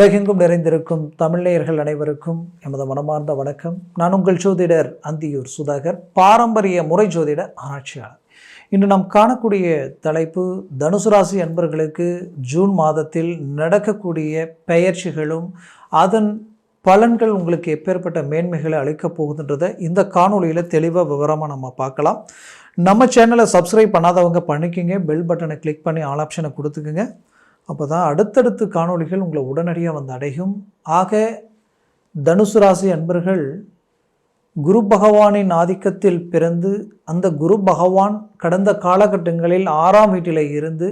உலகெங்கும் நிறைந்திருக்கும் தமிழ்நேயர்கள் அனைவருக்கும் எமது மனமார்ந்த வணக்கம். நான் உங்கள் ஜோதிடர் அந்தியூர் சுதாகர், பாரம்பரிய முறை ஜோதிட ஆராய்ச்சியாளர். இன்று நாம் காணக்கூடிய தலைப்பு தனுசு ராசி அன்பர்களுக்கு ஜூன் மாதத்தில் நடக்கக்கூடிய பெயர்ச்சிகளும் அதன் பலன்கள் உங்களுக்கு எப்பேற்பட்ட மேன்மைகளை அளிக்கப் போகுதுன்றதை இந்த காணொலியில் தெளிவாக விவரமாக நம்ம பார்க்கலாம். நம்ம சேனலை சப்ஸ்கிரைப் பண்ணாதவங்க பண்ணிக்கோங்க, பெல் பட்டனை கிளிக் பண்ணி ஆல் ஆப்ஷனை கொடுத்துக்குங்க. அப்போ தான் அடுத்தடுத்து காணொளிகள் உங்களை உடனடியாக வந்து அடையும். ஆக தனுசு ராசி அன்பர்கள் குரு பகவானின் ஆதிக்கத்தில் பிறந்து அந்த குரு பகவான் கடந்த காலகட்டங்களில் 6ஆம் வீட்டில் இருந்து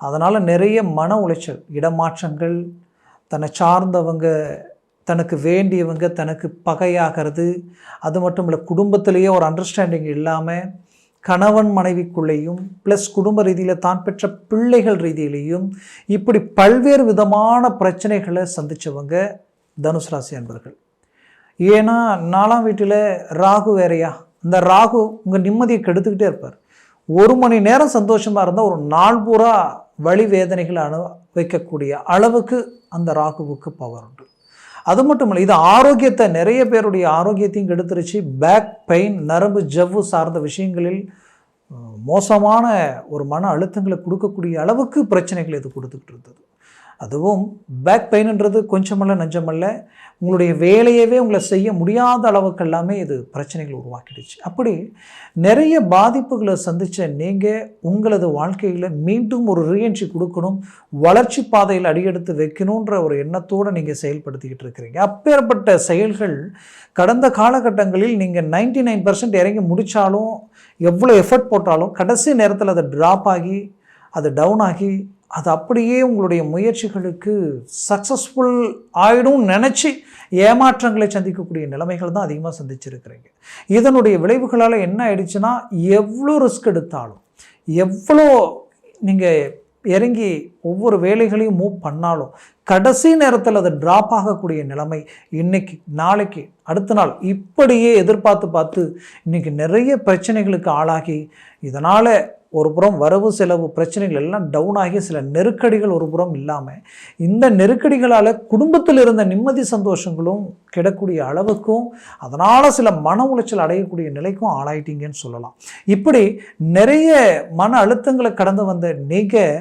அதனால் நிறைய மன உளைச்சல், இடமாற்றங்கள், தன்னை சார்ந்தவங்க தனக்கு வேண்டியவங்க தனக்கு பகையாகிறது, அது மட்டும் இல்லை குடும்பத்திலேயே ஒரு அண்டர்ஸ்டாண்டிங் இல்லாமல் கணவன் மனைவிக்குள்ளேயும் ப்ளஸ் குடும்ப ரீதியில் தான் பெற்ற பிள்ளைகள் ரீதியிலையும் இப்படி பல்வேறு விதமான பிரச்சனைகளை சந்தித்தவங்க தனுசு ராசி அன்பர்கள். ஏன்னா 4ஆம் வீட்டில் ராகு வேறையா, இந்த ராகு உங்கள் நிம்மதியை கெடுத்துக்கிட்டே இருப்பார். 1 மணி நேரம் சந்தோஷமாக இருந்தால் ஒரு நாள் பூரா வலி வேதனைகளை வைக்கக்கூடிய அளவுக்கு அந்த ராகுவுக்கு பவர் உண்டு. அது மட்டும் இல்லை, இது ஆரோக்கியத்தை, நிறைய பேருடைய ஆரோக்கியத்தையும் கெடுத்துருச்சு. பேக் பெயின், நரம்பு ஜவ்வு சார்ந்த விஷயங்களில் மோசமான ஒரு மன அழுத்தங்களை கொடுக்கக்கூடிய அளவுக்கு பிரச்சனைகள் இது கொடுத்துக்கிட்டு இருந்தது. அதுவும் பேக் பெயின்ன்றது கொஞ்சமல்ல நஞ்சமல்ல, உங்களுடைய வேலையவே உங்களை செய்ய முடியாத அளவுக்கு எல்லாமே இது பிரச்சனைகள் உருவாக்கிடுச்சு. அப்படி நிறைய பாதிப்புகளை சந்தித்த நீங்கள் உங்களது வாழ்க்கையில் மீண்டும் ஒரு ரீஎன்ட்ரி கொடுக்கணும், வளர்ச்சி பாதையில் அடியெடுத்து வைக்கணுன்ற ஒரு எண்ணத்தோடு நீங்கள் செயல்படுத்திக்கிட்டு இருக்கிறீங்க. அப்பேற்பட்ட செயல்கள் கடந்த காலகட்டங்களில் நீங்கள் 99% இறங்கி முடித்தாலும், எவ்வளோ எஃபர்ட் போட்டாலும் கடைசி நேரத்தில் அதை ட்ராப் ஆகி அது டவுன் ஆகி அது அப்படியே உங்களுடைய முயற்சிகளுக்கு சக்ஸஸ்ஃபுல் ஆகிடும் நினச்சி ஏமாற்றங்களை சந்திக்கக்கூடிய நிலைமைகள் தான் அதிகமாக சந்திச்சிருக்கிறீங்க. இதனுடைய விளைவுகளால் என்ன ஆயிடுச்சுன்னா, எவ்வளோ ரிஸ்க் எடுத்தாலும், எவ்வளோ நீங்கள் இறங்கி ஒவ்வொரு வேலைகளையும் மூவ் பண்ணாலும் கடைசி நேரத்தில் அதை ட்ராப் ஆகக்கூடிய நிலைமை இன்னைக்கு நாளைக்கு அடுத்த நாள் இப்படியே எதிர்பார்த்து இன்றைக்கி நிறைய பிரச்சனைகளுக்கு ஆளாகி, இதனால் ஒரு புறம் வரவு செலவு பிரச்சனைகள் எல்லாம் டவுன் ஆகி சில நெருக்கடிகள் ஒரு புறம் இல்லாமல் இந்த நெருக்கடிகளால் குடும்பத்தில் இருந்த நிம்மதி சந்தோஷங்களும் கிடக்கூடிய அளவுக்கும் அதனால் சில மன உளைச்சல் அடையக்கூடிய நிலைக்கும் ஆளாயிட்டீங்கன்னு சொல்லலாம். இப்படி நிறைய மன அழுத்தங்களை கடந்து வந்த நீங்கள்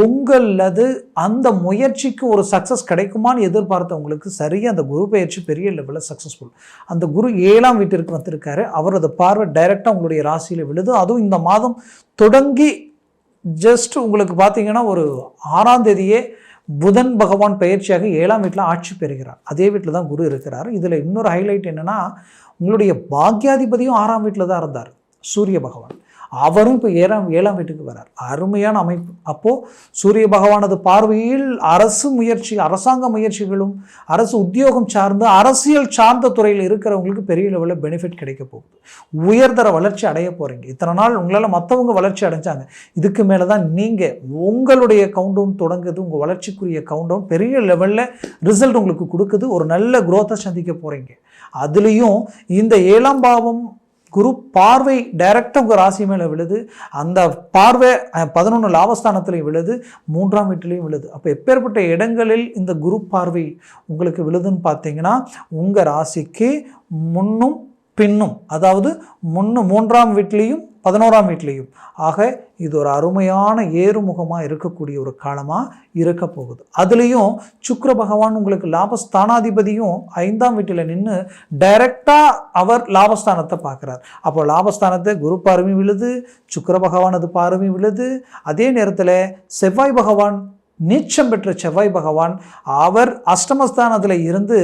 உங்களது அந்த முயற்சிக்கு ஒரு சக்ஸஸ் கிடைக்குமான்னு எதிர்பார்த்தவங்களுக்கு சரியாக அந்த குரு பயிற்சி பெரிய லெவலில் சக்ஸஸ்ஃபுல். அந்த குரு 7ஆம் வீட்டிற்கு வந்திருக்காரு, அவரது பார்வை டைரெக்டாக உங்களுடைய ராசியில் விழுது. அதுவும் இந்த மாதம் தொடங்கி ஜஸ்ட் உங்களுக்கு பார்த்தீங்கன்னா ஒரு 6ஆம் தேதியே புதன் பகவான் பயிற்சியாக 7ஆம் வீட்டில் ஆட்சி பெறுகிறார். அதே வீட்டில் தான் குரு இருக்கிறார். இதில் இன்னொரு ஹைலைட் என்னென்னா, உங்களுடைய பாக்யாதிபதியும் 6ஆம் வீட்டில் தான் இருந்தார், சூரிய பகவான். அவரும் இப்போ 7ஆம் வீட்டுக்கு வரார். அருமையான அமைப்பு. அப்போது சூரிய பகவானது பார்வையில் அரசு முயற்சி, அரசாங்க முயற்சிகளும் அரசு உத்தியோகம் சார்ந்த அரசியல் சார்ந்த துறையில் இருக்கிறவங்களுக்கு பெரிய லெவலில் பெனிஃபிட் கிடைக்க போகுது. உயர்தர வளர்ச்சி அடைய போகிறீங்க. இத்தனை நாள் உங்களால் மற்றவங்க வளர்ச்சி அடைஞ்சாங்க, இதுக்கு மேலே தான் நீங்கள் உங்களுடைய கவுண்டவுன் தொடங்குது. உங்கள் வளர்ச்சிக்குரிய கவுண்டவுன் பெரிய லெவலில் ரிசல்ட் உங்களுக்கு கொடுக்குது. ஒரு நல்ல குரோத்தை சந்திக்க போகிறீங்க. அதுலேயும் இந்த 7ஆம் பாவம் குரு பார்வை டைரக்டாக உங்கள் ராசி மேலே விழுது. அந்த பார்வை 11 லாபஸ்தானத்திலையும் விழுது, 3ஆம் வீட்டிலையும் விழுது. அப்போ எப்பேற்பட்ட இடங்களில் இந்த குரு பார்வை உங்களுக்கு விழுதுன்னு பார்த்தீங்கன்னா, உங்கள் ராசிக்கு முன்னும் பின்னும், அதாவது 3ஆம் வீட்லேயும் 11ஆம் வீட்லேயும். ஆக இது ஒரு அருமையான ஏறுமுகமாக இருக்கக்கூடிய ஒரு காலமாக இருக்க போகுது. அதுலேயும் சுக்கிர பகவான் உங்களுக்கு லாபஸ்தானாதிபதியும் 5ஆம் வீட்டில் நின்று டைரக்டாக அவர் லாபஸ்தானத்தை பார்க்குறார். அப்போ லாபஸ்தானத்தை குரு பார்வை விழுது, சுக்கிர பகவானது பார்வை விழுது. அதே நேரத்தில் செவ்வாய் பகவான், நீச்சம் பெற்ற செவ்வாய் பகவான், அவர் அஷ்டமஸ்தானத்தில் இருந்து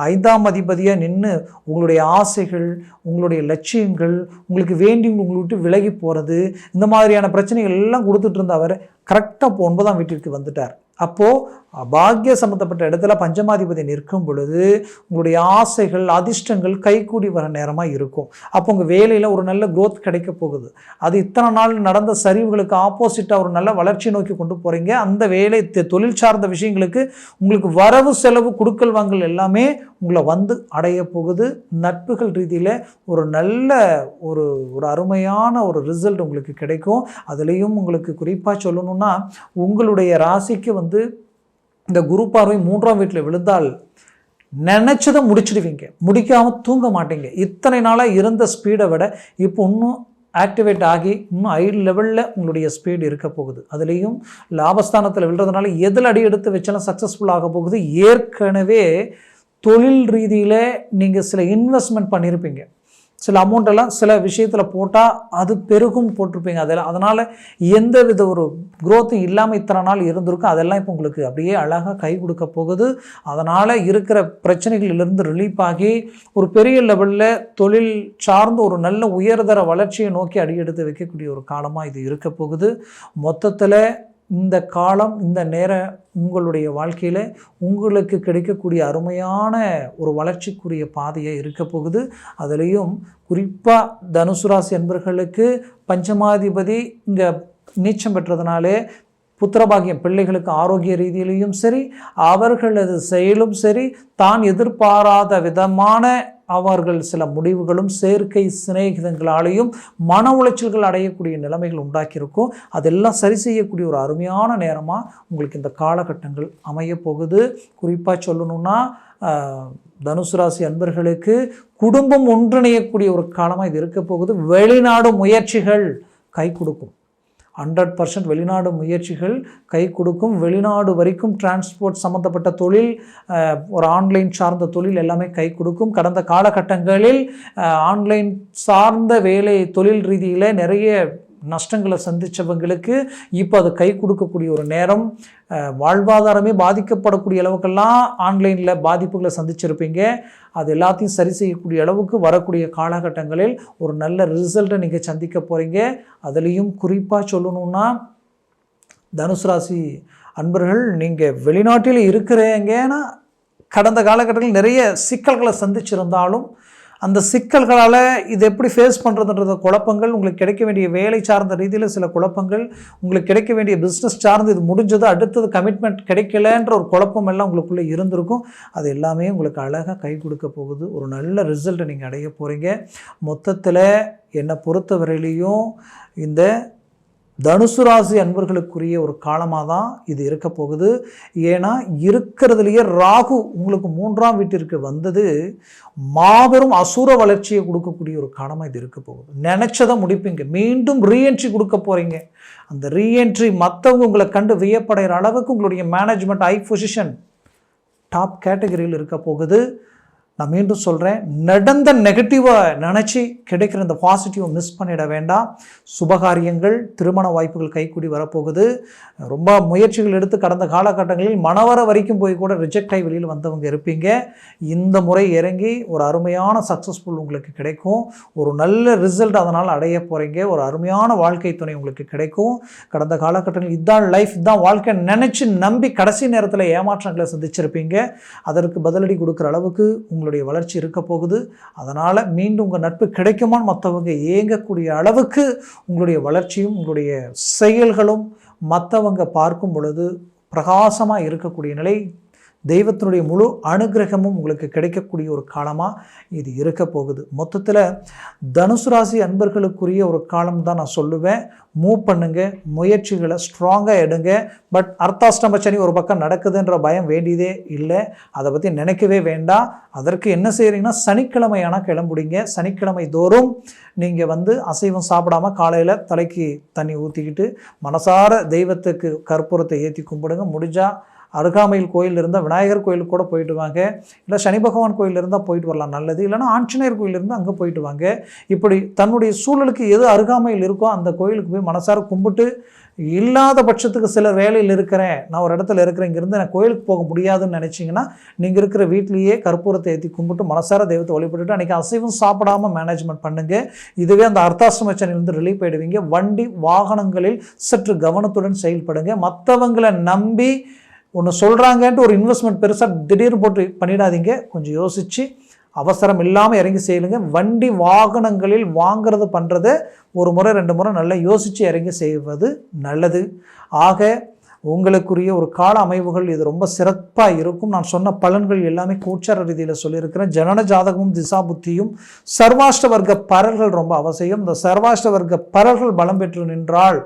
5ஆம் அதிபதியாக நின்று உங்களுடைய ஆசைகள், உங்களுடைய லட்சியங்கள், உங்களுக்கு வேண்டி உங்களை விட்டு விலகி போகிறது, இந்த மாதிரியான பிரச்சனைகள் எல்லாம் கொடுத்துட்டு இருந்த அவர் கரெக்டாக இப்போ 9ஆம் வீட்டிற்கு வந்துட்டார். அப்போது பாக்கிய சம்மந்தப்பட்ட இடத்துல பஞ்சமாதிபதி நிற்கும் பொழுது உங்களுடைய ஆசைகள், அதிர்ஷ்டங்கள் கைகூடி வர நேரமாக இருக்கும். அப்போ உங்கள் வேலையில் ஒரு நல்ல க்ரோத் கிடைக்க போகுது. அது இத்தனை நாள் நடந்த சரிவுகளுக்கு ஆப்போசிட்டாக ஒரு நல்ல வளர்ச்சி நோக்கி கொண்டு போகிறீங்க. அந்த வேலை தொழில் சார்ந்த விஷயங்களுக்கு உங்களுக்கு வரவு செலவு கொடுக்கல் வாங்கல் எல்லாமே உங்களை வந்து அடைய போகுது. நட்புகள் ரீதியில் ஒரு நல்ல ஒரு அருமையான ஒரு ரிசல்ட் உங்களுக்கு கிடைக்கும். அதுலேயும் உங்களுக்கு குறிப்பாக சொல்லணும்னா, உங்களுடைய ராசிக்கு இந்த குரு பார்வை 3ஆம் வீட்டில் விழுந்தால் நினச்சதை முடிச்சிடுவீங்க, முடிக்காமல் தூங்க மாட்டீங்க. இத்தனை நாளாக இருந்த ஸ்பீடை விட இப்போ இன்னும் ஆக்டிவேட் ஆகி இன்னும் ஹை லெவலில் உங்களுடைய ஸ்பீடு இருக்க போகுது. அதுலேயும் லாபஸ்தானத்தில் விழுறதுனால எதில் அடி எடுத்து வச்சாலும் சக்ஸஸ்ஃபுல் ஆக போகுது. ஏற்கனவே தொழில் ரீதியில் நீங்கள் சில இன்வெஸ்ட்மெண்ட் பண்ணியிருப்பீங்க, சில அமௌண்ட்டெல்லாம் சில விஷயத்தில் போட்டால் அது பெருகும் போட்டிருப்பீங்க. அதனால் எந்த வித ஒரு குரோத்தும் இல்லாமல் இத்தனை நாள் இருந்திருக்கும். அதெல்லாம் இப்போ உங்களுக்கு அப்படியே அழகாக கை கொடுக்க போகுது. அதனால் இருக்கிற பிரச்சனைகளிலிருந்து ரிலீஃப் ஆகி ஒரு பெரிய லெவலில் தொழில் சார்ந்து ஒரு நல்ல உயர்தர வளர்ச்சியை நோக்கி அடியெடுத்து வைக்கக்கூடிய ஒரு காலமாக இது இருக்க போகுது. மொத்தத்தில் இந்த காலம், இந்த நேரம் உங்களுடைய வாழ்க்கையில் உங்களுக்கு கிடைக்கக்கூடிய அருமையான ஒரு வளர்ச்சிக்குரிய பாதையாக இருக்க போகுது. அதுலேயும் குறிப்பாக தனுசு ராசி என்பவர்களுக்கு பஞ்சமாதிபதி இங்கே நீச்சம் பெற்றதுனாலே புத்திரபாகியம், பிள்ளைகளுக்கு ஆரோக்கிய ரீதியிலையும் சரி, அவர்களது செயலும் சரி, தான் எதிர்பாராத விதமான அவர்கள் சில முடிவுகளும் செயற்கை சிநேகிதங்களாலேயும் மன உளைச்சல்கள் அடையக்கூடிய நிலைமைகள் உண்டாக்கியிருக்கும். அதெல்லாம் சரி செய்யக்கூடிய ஒரு அருமையான நேரமாக உங்களுக்கு இந்த காலகட்டங்கள் அமைய போகுது. குறிப்பாக சொல்லணும்னா தனுசு ராசி அன்பர்களுக்கு குடும்பம் ஒன்றிணையக்கூடிய ஒரு காலமாக இது இருக்க போகுது. வெளிநாடு முயற்சிகள் கை கொடுக்கும். 100% வெளிநாடு முயற்சிகள் கை கொடுக்கும். வெளிநாடு வரைக்கும் டிரான்ஸ்போர்ட் சம்மந்தப்பட்ட தொழில், ஒரு ஆன்லைன் சார்ந்த தொழில் எல்லாமே கை கொடுக்கும். கடந்த காலகட்டங்களில் ஆன்லைன் சார்ந்த வேலை தொழில் ரீதியில் நிறைய நஷ்டங்களை சந்தித்தவங்களுக்கு இப்போ அது கை கொடுக்கக்கூடிய ஒரு நேரம். வாழ்வாதாரமே பாதிக்கப்படக்கூடிய அளவுக்கெல்லாம் ஆன்லைனில் பாதிப்புகளை சந்திச்சிருப்பீங்க. அது எல்லாத்தையும் சரி செய்யக்கூடிய அளவுக்கு வரக்கூடிய காலகட்டங்களில் ஒரு நல்ல ரிசல்ட்டை நீங்கள் சந்திக்க போகிறீங்க. அதுலேயும் குறிப்பாக சொல்லணுன்னா தனுசு ராசி அன்பர்கள், நீங்கள் வெளிநாட்டில் இருக்கிறீங்கன்னா கடந்த காலகட்டத்தில் நிறைய சிக்கல்களை சந்திச்சிருந்தாலும் அந்த சிக்கல்களால் இது எப்படி ஃபேஸ் பண்ணுறதுன்றத குழப்பங்கள், உங்களுக்கு கிடைக்க வேண்டிய வேலை சார்ந்த ரீதியில் சில குழப்பங்கள், உங்களுக்கு கிடைக்க வேண்டிய பிஸ்னஸ் சார்ந்து இது முடிஞ்சது அடுத்தது கமிட்மெண்ட் கிடைக்கலன்ற ஒரு குழப்பம் எல்லாம் உங்களுக்குள்ளே இருந்திருக்கும். அது எல்லாமே உங்களுக்கு அழகாக கை கொடுக்க போகுது. ஒரு நல்ல ரிசல்ட்டை நீங்கள் அடைய போகிறீங்க. மொத்தத்தில் என்னை பொறுத்தவரையிலையும் இந்த தனுசு ராசி அன்பர்களுக்குரிய ஒரு காலமாக தான் இது இருக்க போகுது. ஏன்னா இருக்கிறதுலையே ராகு உங்களுக்கு 3ஆம் வீட்டிற்கு வந்தது மாபெரும் அசுர வளர்ச்சியை கொடுக்கக்கூடிய ஒரு காலமாக இது இருக்க போகுது. நினச்சதை முடிப்பீங்க, மீண்டும் ரீஎன்ட்ரி கொடுக்க போகிறீங்க. அந்த ரீஎன்ட்ரி மற்றவங்க உங்களை கண்டு வியப்படைகிற அளவுக்கு உங்களுடைய மேனேஜ்மெண்ட் ஹை பொசிஷன் டாப் கேட்டகரியில் இருக்க போகுது. நான் மீண்டும் சொல்கிறேன், நடந்த நெகட்டிவாக நினச்சி கிடைக்கிற இந்த பாசிட்டிவை மிஸ் பண்ணிட வேண்டாம். சுபகாரியங்கள், திருமண வாய்ப்புகள் கைக்கூடி வரப்போகுது. ரொம்ப முயற்சிகள் எடுத்து கடந்த காலகட்டங்களில் மணவர வரைக்கும் போய் கூட ரிஜெக்ட் ஆகி வெளியில் வந்தவங்க இருப்பீங்க. இந்த முறை இறங்கி ஒரு அருமையான சக்ஸஸ்ஃபுல் உங்களுக்கு கிடைக்கும். ஒரு நல்ல ரிசல்ட் அதனால் அடைய போகிறீங்க. ஒரு அருமையான வாழ்க்கை துணை உங்களுக்கு கிடைக்கும். கடந்த காலகட்டங்களில் இதுதான் லைஃப், இதுதான் வாழ்க்கை நினச்சி நம்பி கடைசி நேரத்தில் ஏமாற்றங்களை சந்திச்சிருப்பீங்க. அதற்கு பதிலடி கொடுக்குற அளவுக்கு உங்களுடைய வளர்ச்சி இருக்க போகுது. அதனால் மீண்டும் உங்கள் நட்பு கிடைக்குமான்னு மற்றவங்க ஏங்கக்கூடிய அளவுக்கு உங்களுடைய வளர்ச்சியும் உங்களுடைய செயல்களும் மற்றவங்க பார்க்கும் பொழுது பிரகாசமாக இருக்கக்கூடிய நிலை, தெய்வத்தினுடைய முழு அனுகிரகமும் உங்களுக்கு கிடைக்கக்கூடிய ஒரு காலமாக இது இருக்க போகுது. மொத்தத்தில் தனுசு ராசி அன்பர்களுக்குரிய ஒரு காலம் தான் நான் சொல்லுவேன். மூவ் பண்ணுங்க, முயற்சிகளை ஸ்ட்ராங்காக எடுங்க. பட் அர்த்தாஷ்டம சனி ஒரு பக்கம் நடக்குதுன்ற பயம் வேண்டியதே இல்லை, அதை பற்றி நினைக்கவே வேண்டாம். அதற்கு என்ன செய்கிறீங்கன்னா சனிக்கிழமை ஆனால் கிளம்புடிங்க. சனிக்கிழமை தோறும் நீங்கள் அசைவம் சாப்பிடாமல் காலையில் தலைக்கு தண்ணி ஊற்றிக்கிட்டு மனசார தெய்வத்துக்கு கற்பூரத்தை ஏற்றி கும்பிடுங்க. முடிஞ்சால் அருகாமையில் கோயில் இருந்தால் விநாயகர் கோயிலுக்கு கூட போயிட்டு வாங்க, இல்லை சனி பகவான் கோயில் இருந்தால் போயிட்டு வரலாம், நல்லது. இல்லைனா ஆஞ்சநேயர் கோயில் இருந்தால் அங்கே போயிட்டு வாங்க. இப்படி தன்னுடைய சூழலுக்கு எது அருகாமையில் இருக்கோ அந்த கோயிலுக்கு போய் மனசார கும்பிட்டு, இல்லாத பட்சத்துக்கு சிலர் வேலையில் இருக்கிறேன், நான் ஒரு இடத்துல இருக்கிறேன், இங்கேருந்து நான் கோயிலுக்கு போக முடியாதுன்னு நினச்சிங்கன்னா நீங்கள் இருக்கிற வீட்லேயே கற்பூரத்தை ஏற்றி கும்பிட்டு மனசார தெய்வத்தை வழிபட்டுட்டு அன்றைக்கி அசைவம் சாப்பிடாமல் மேனேஜ்மெண்ட் பண்ணுங்கள். இதுவே அந்த அர்த்தாஷ்டம சனியிலிருந்து ரிலீஃப் ஆகிடுவீங்க. வண்டி வாகனங்களில் சற்று கவனத்துடன் செயல்படுங்க. மற்றவங்களை நம்பி ஒன்று சொல்கிறாங்கன்ட்டு ஒரு இன்வெஸ்ட்மெண்ட் பெருசாக திடீர்னு போட்டு பண்ணிடாதீங்க. கொஞ்சம் யோசித்து அவசரம் இல்லாமல் இறங்கி செய்யுங்க. வண்டி வாகனங்களில் வாங்கிறது பண்ணுறது ஒரு முறை 2 முறை நல்லா யோசித்து இறங்கி செய்வது நல்லது. ஆக உங்களுக்குரிய ஒரு கால அமைவுகள் இது ரொம்ப சிறப்பாக இருக்கும். நான் சொன்ன பலன்கள் எல்லாமே கோச்சார ரீதியில் சொல்லியிருக்கிறேன். ஜனன ஜாதகமும் திசா புத்தியும் சர்வாஷ்ட வர்க்க பரல்கள் ரொம்ப அவசியம். இந்த சர்வாஷ்ட வர்க்க பரல்கள் பலம் பெற்று நின்றால்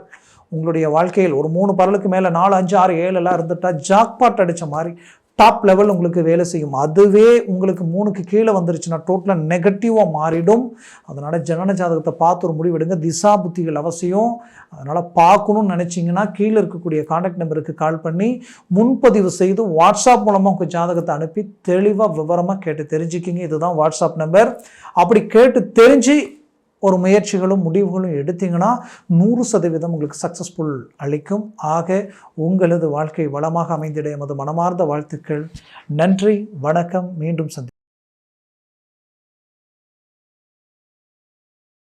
உங்களுடைய வாழ்க்கையில் ஒரு 3 பரலுக்கு மேலே 4, 5, 6, 7 எல்லாம் இருந்துட்டா ஜாக்பாட் அடித்த மாதிரி டாப் லெவல் உங்களுக்கு வேலை செய்யும். அதுவே உங்களுக்கு 3க்கு கீழே வந்துருச்சுன்னா டோட்டலாக நெகட்டிவாக மாறிடும். அதனால் ஜனன ஜாதகத்தை பார்த்து ஒரு முடிவெடுங்க. திசா புத்திகள் அவசியம். அதனால் பார்க்கணும்னு நினச்சிங்கன்னா கீழே இருக்கக்கூடிய கான்டாக்ட் நம்பருக்கு கால் பண்ணி முன்பதிவு செய்து வாட்ஸ்அப் மூலமாக உங்கள் ஜாதகத்தை அனுப்பி தெளிவாக விவரமாக கேட்டு தெரிஞ்சுக்கிங்க. இதுதான் வாட்ஸ்அப் நம்பர். அப்படி கேட்டு தெரிஞ்சு ஒரு முயற்சிகளும் முடிவுகளும் எடுத்தீங்கன்னா 100% உங்களுக்கு சக்ஸஸ்ஃபுல் அளிக்கும். ஆக உங்களது வாழ்க்கை வளமாக அமைந்திட எமது மனமார்ந்த வாழ்த்துக்கள். நன்றி, வணக்கம். மீண்டும் சந்தி.